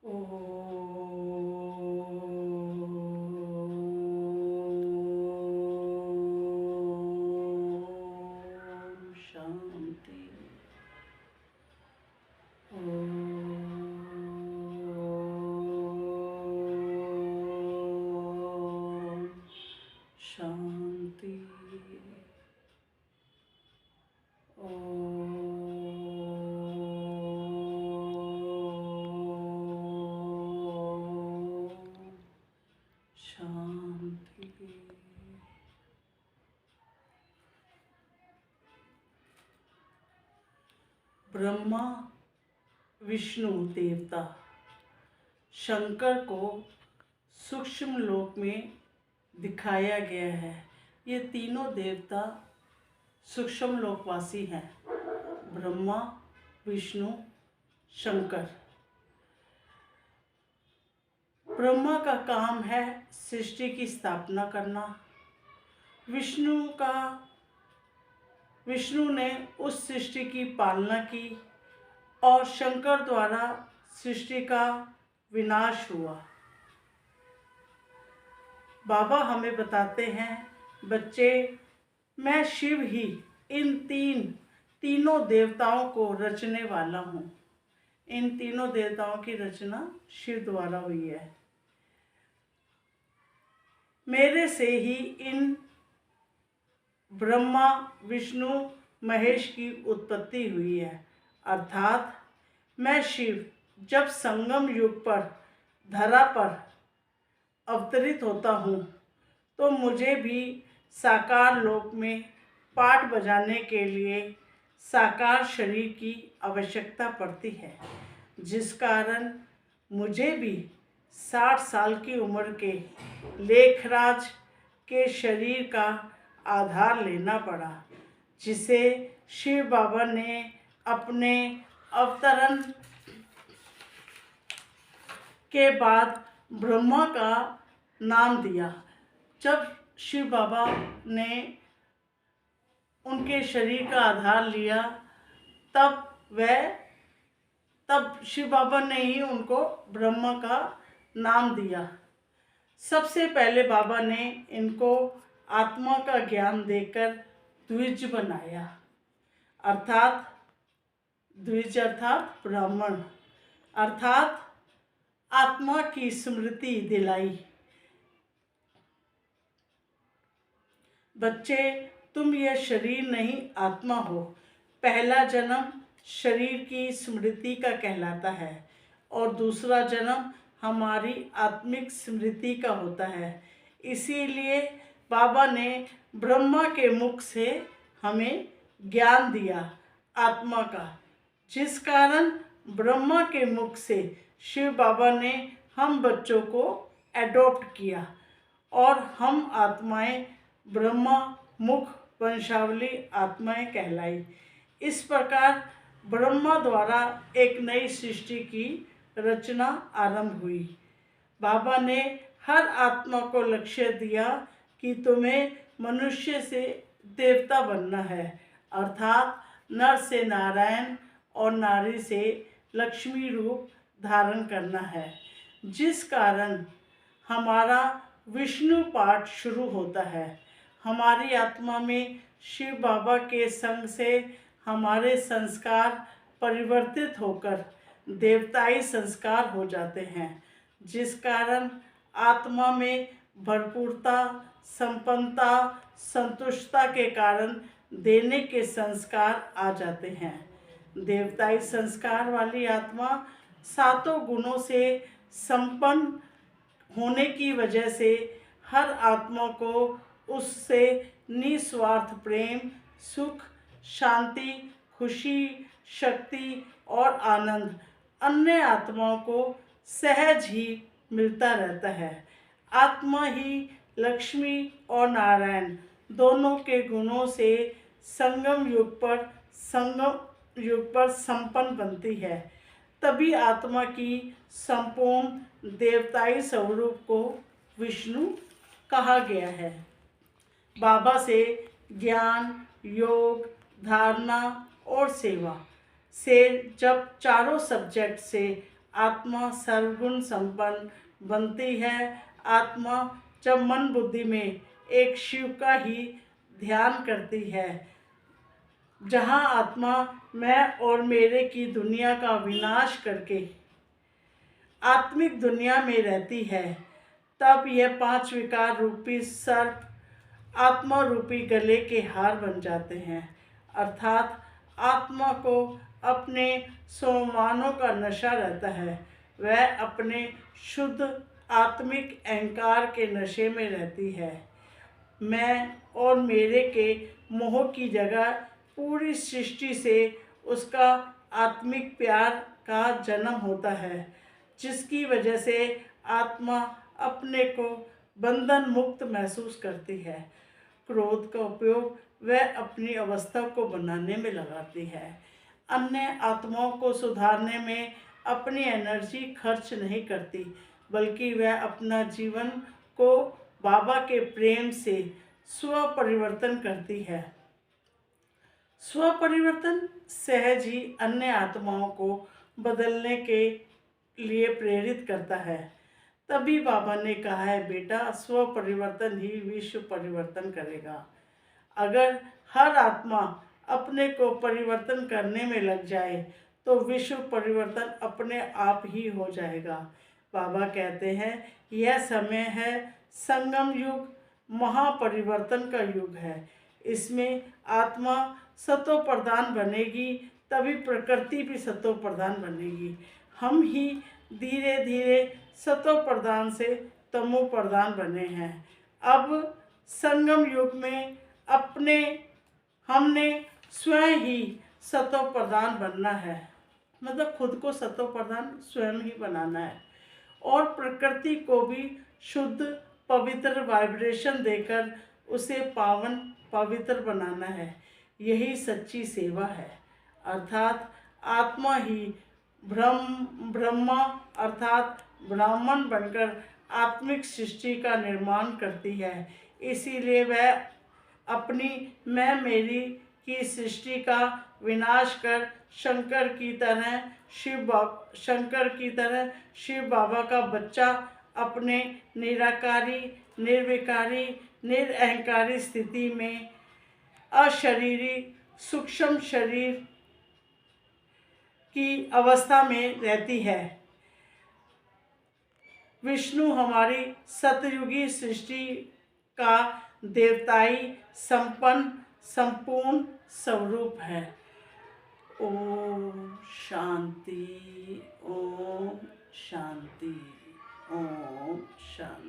ओम शांति। ओम शांति। शांति। ब्रह्मा विष्णु देवता शंकर को सूक्ष्म लोक में दिखाया गया है। ये तीनों देवता सूक्ष्म लोकवासी हैं। ब्रह्मा विष्णु शंकर। ब्रह्मा का काम है सृष्टि की स्थापना करना। विष्णु ने उस सृष्टि की पालना की और शंकर द्वारा सृष्टि का विनाश हुआ। बाबा हमें बताते हैं, बच्चे, मैं शिव ही इन तीनों देवताओं को रचने वाला हूँ। इन तीनों देवताओं की रचना शिव द्वारा हुई है। मेरे से ही इन ब्रह्मा विष्णु महेश की उत्पत्ति हुई है। अर्थात मैं शिव जब संगम युग पर धरा पर अवतरित होता हूँ तो मुझे भी साकार लोक में पाठ बजाने के लिए साकार शरीर की आवश्यकता पड़ती है, जिस कारण मुझे भी 60 साल की उम्र के लेखराज के शरीर का आधार लेना पड़ा, जिसे शिव बाबा ने अपने अवतरण के बाद ब्रह्मा का नाम दिया। जब शिव बाबा ने उनके शरीर का आधार लिया तब शिव बाबा ने ही उनको ब्रह्मा का नाम दिया। सबसे पहले बाबा ने इनको आत्मा का ज्ञान देकर द्विज बनाया, अर्थात द्विज अर्थात ब्राह्मण, अर्थात आत्मा की स्मृति दिलाई। बच्चे, तुम यह शरीर नहीं आत्मा हो। पहला जन्म शरीर की स्मृति का कहलाता है और दूसरा जन्म हमारी आत्मिक स्मृति का होता है। इसीलिए बाबा ने ब्रह्मा के मुख से हमें ज्ञान दिया आत्मा का, जिस कारण ब्रह्मा के मुख से शिव बाबा ने हम बच्चों को एडॉप्ट किया और हम आत्माएं ब्रह्मा मुख वंशावली आत्माएं कहलाई। इस प्रकार ब्रह्मा द्वारा एक नई सृष्टि की रचना आरंभ हुई। बाबा ने हर आत्मा को लक्ष्य दिया कि तुम्हें मनुष्य से देवता बनना है, अर्थात नर से नारायण और नारी से लक्ष्मी रूप धारण करना है, जिस कारण हमारा विष्णु पाठ शुरू होता है। हमारी आत्मा में शिव बाबा के संग से हमारे संस्कार परिवर्तित होकर देवताई संस्कार हो जाते हैं, जिस कारण आत्मा में भरपूरता, संपन्नता, संतुष्टता के कारण देने के संस्कार आ जाते हैं। देवताई संस्कार वाली आत्मा सातों गुणों से संपन्न होने की वजह से हर आत्मा को उससे निस्वार्थ प्रेम, सुख, शांति, खुशी, शक्ति और आनंद अन्य आत्माओं को सहज ही मिलता रहता है। आत्मा ही लक्ष्मी और नारायण दोनों के गुणों से संगम युग पर संपन्न बनती है। तभी आत्मा की संपूर्ण देवताई स्वरूप को विष्णु कहा गया है। बाबा से ज्ञान, योग, धारणा और सेवा से जब चारों सब्जेक्ट से आत्मा सर्वगुण संपन्न बनती है। आत्मा जब मन बुद्धि में एक शिव का ही ध्यान करती है, जहाँ आत्मा मैं और मेरे की दुनिया का विनाश करके आत्मिक दुनिया में रहती है, तब यह 5 विकार रूपी सर्प आत्मा रूपी गले के हार बन जाते हैं। अर्थात आत्मा को अपने सोमानों का नशा रहता है। वह अपने शुद्ध आत्मिक अहंकार के नशे में रहती है। मैं और मेरे के मोह की जगह पूरी सृष्टि से उसका आत्मिक प्यार का जन्म होता है, जिसकी वजह से आत्मा अपने को बंधन मुक्त महसूस करती है। क्रोध का उपयोग वह अपनी अवस्था को बनाने में लगाती है। अन्य आत्माओं को सुधारने में अपनी एनर्जी खर्च नहीं करती, बल्कि वह अपना जीवन को बाबा के प्रेम से स्व परिवर्तन करती है। स्व परिवर्तन सहज ही अन्य आत्माओं को बदलने के लिए प्रेरित करता है। तभी बाबा ने कहा है, बेटा, स्व परिवर्तन ही विश्व परिवर्तन करेगा। अगर हर आत्मा अपने को परिवर्तन करने में लग जाए तो विश्व परिवर्तन अपने आप ही हो जाएगा। बाबा कहते हैं, यह समय है संगम युग, महापरिवर्तन का युग है। इसमें आत्मा सतो प्रधान बनेगी, तभी प्रकृति भी सतो प्रधान बनेगी। हम ही धीरे धीरे सतो प्रधान से तमो प्रधान बने हैं। अब संगम युग में हमने स्वयं ही सतो प्रधान बनना है, मतलब खुद को सतो प्रधान स्वयं ही बनाना है, और प्रकृति को भी शुद्ध पवित्र वाइब्रेशन देकर उसे पावन पवित्र बनाना है। यही सच्ची सेवा है। अर्थात आत्मा ही ब्रह्मा अर्थात ब्राह्मण बनकर आत्मिक सृष्टि का निर्माण करती है। इसीलिए वह अपनी मैं मेरी की सृष्टि का विनाश कर शंकर की तरह शिव बाबा का बच्चा अपने निराकारी, निर्विकारी, निरअहंकारी स्थिति में अशरीरी सूक्ष्म शरीर की अवस्था में रहती है। विष्णु हमारी सतयुगी सृष्टि का देवताई संपूर्ण स्वरूप है। ओम शांति, ओम शांति, ओम शांति।